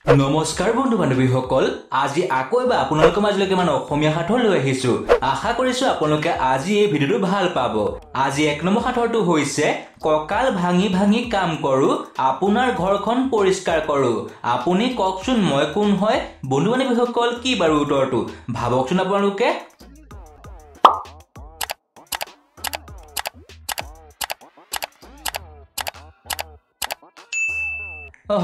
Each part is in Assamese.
নমস্কাৰ বন্ধু বান্ধৱীসকল আজি আকৌ এবাৰ আপোনালোকৰ মাজলৈকে অসমীয়া সাঁথৰ লৈ আহিছো আশা কৰিছো আপোনালোকে আজি এই ভিডিওটো ভাল পাব আজি এক নম্বৰ সাঁথৰটো হৈছে ককাল ভাঙি ভাঙি কাম কৰো আপোনাৰ ঘৰখন পৰিষ্কাৰ কৰো আপুনি কওকচোন মই কোন হয় বন্ধু বান্ধৱীসকল কি বাৰু উত্তৰটো ভাবকচোন আপোনালোকে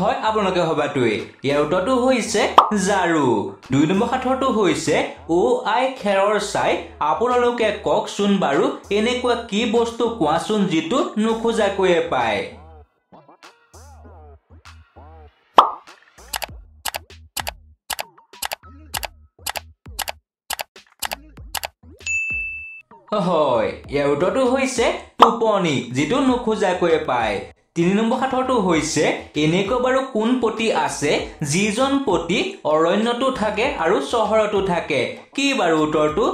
হয় আপোনালোকে হবাটোৱে ইয়াৰ উত্তৰটো হৈছে জাৰু দুই নম্বৰ সাঁথৰটো হৈছে ও আই খেৰৰ চাই আপোনালোকে কওকচোন বাৰু এনেকুৱা কি বস্তু কোৱাচোন যিটো নুখোজাকৈয়ে পায় হয় ইয়াৰ উত্তৰটো হৈছে টোপনি যিটো নুখোজাকৈয়ে পায় 3 নম্বৰ সাঁথৰটো হৈছে এনেকৈ বাৰু কোন পতি আছে যিজন পতি অৰণ্যটো থাকে আৰু চহৰটো থাকে কি বাৰু উত্তৰটো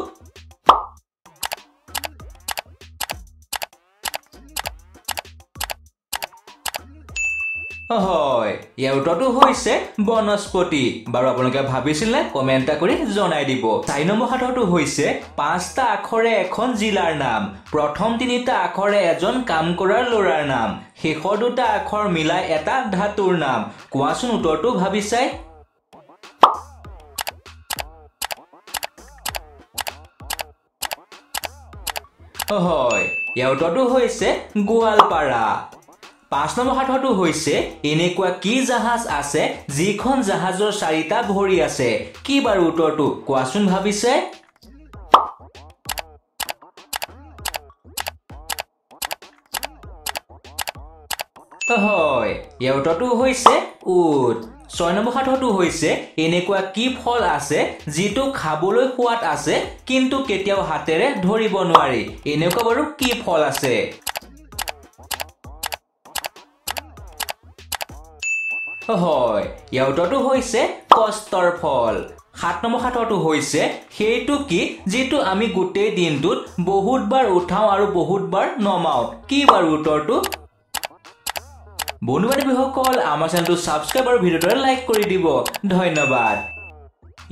হয় ইয়াৰ উত্তৰটো হৈছে বনস্পতি বাৰু আপোনালোকে ভাবিছিলে কমেন্ট কৰি জনাই দিব 4 নম্বৰ সাঁথৰটো হৈছে 5টা আখৰে এখন জিলাৰ নাম প্ৰথম 3টা আখৰে এজন কাম কৰাৰ ল'ৰাৰ নাম শেষৰ 2টা আখৰ মিলাই এটা ধাতুৰ নাম কোৱাচোন উত্তৰটো ভাবি চাই হয় ইয়াৰ উত্তৰটো হৈছে গোৱালপাৰা 5 নম্বৰ সাঁথৰটো হৈছে এনেকুৱা কি জাহাজ আছে যিখন জাহাজৰ 4টা ভৰি আছে কি বাৰু উত্তৰটো কোৱাচোন ভাবিছে হয় ইয়াৰ উত্তৰটো হৈছে উট 6 নম্বৰ সাঁথৰটো হৈছে এনেকুৱা কি ফল আছে যিটো খাবলৈ সোৱাদ আছে কিন্তু কেতিয়াও হাতেৰে ধৰিব নোৱাৰি এনেকুৱা বাৰু কি ফল আছে হয় ইয়াৰ উত্তৰটো হৈছে কষ্টৰ ফল 7 নম্বৰ সাঁথৰটো হৈছে সেইটো কি যিটো আমি গোটেই দিনটোত বহুতবাৰ উঠাও আৰু বহুতবাৰ নমাও কি বাৰু উত্তৰটো বন্ধু বান্ধৱীসকল আমাৰ চেনেলটো সাবস্ক্ৰাইব আৰু ভিডিওটো লাইক কৰি দিব ধন্যবাদ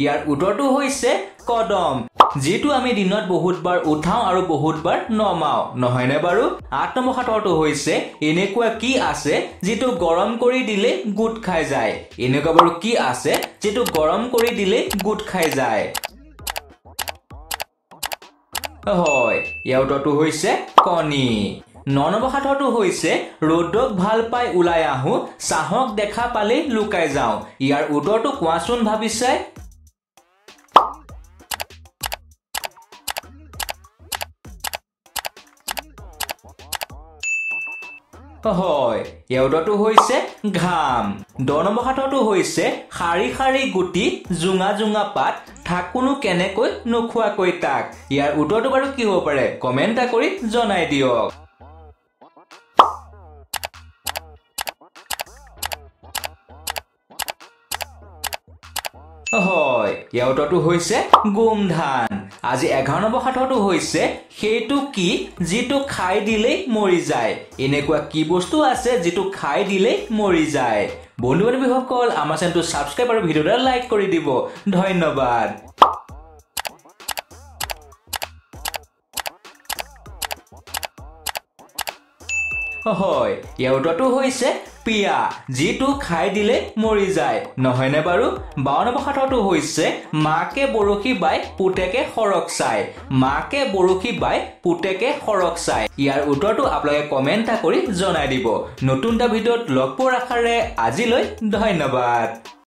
ইয়াৰ উত্তৰটো হৈছে কদম যেটো আমি দিনত বহুতবাৰ উঠাও আৰু বহুতবাৰ নমাও নহয়নে বাৰু 8 নম্বৰ সাঁথৰটো হৈছে এনেকুৱা কি আছে যেটো গৰম কৰি দিলে গুট খাই যায় এনেকুৱা বাৰু কি আছে যেটো গৰম কৰি দিলে গুট খাই যায় হয় ইয়াৰ উত্তৰটো হৈছে কণী 9 নম্বৰ সাঁথৰটো হৈছে ৰ'দক ভাল পাই ওলাই আহো চাহক দেখা পালে লুকাই যাও ইয়াৰ উত্তৰটো কোৱাচোন ভাবিছে হয় ইয়াৰ উত্তৰটো হৈছে ঘাম 10 নম্বৰ সাঁথৰটো হৈছে শাৰী শাৰী গুটি জুঙা জুঙা পাত ঠাকুনো কেনেকৈ নোখোৱাকৈ তাক ইয়াৰ উত্তৰটো বাৰু কি হ'ব পাৰে কমেন্ট কৰি জনাই দিয়ক হয় ইয়াৰ উত্তৰটো হৈছে গোমধান আজি 11 নম্বৰ সাঁথৰটো হৈছে সেইটো কি যিটো খাই দিলে মৰি যায় এনেকুৱা কি বস্তু আছে যিটো খাই দিলে মৰি যায় বন্ধু বান্ধৱীসকল আমাৰ চেনেলটো সাবস্ক্ৰাইব আৰু ভিডিওটো লাইক কৰি দিব ধন্যবাদ হয় ইয়াৰ উত্তৰটো হৈছে পিয়া যেটো খাই দিলে মৰি যায় নহয়নে বাৰু 52 নম্বৰ সাঁথৰটো হৈছে মাকে বৰশী বাই পুতেকে খৰক চাই মাকে বৰশী বাই পুতেকে খৰক চাই ইয়াৰ উত্তৰটো আপোনালোকে কমেন্ট কৰি জনাই দিব নতুন এটা ভিডিওত লগ পোৱাৰ আশাৰে আজিলৈ ধন্যবাদ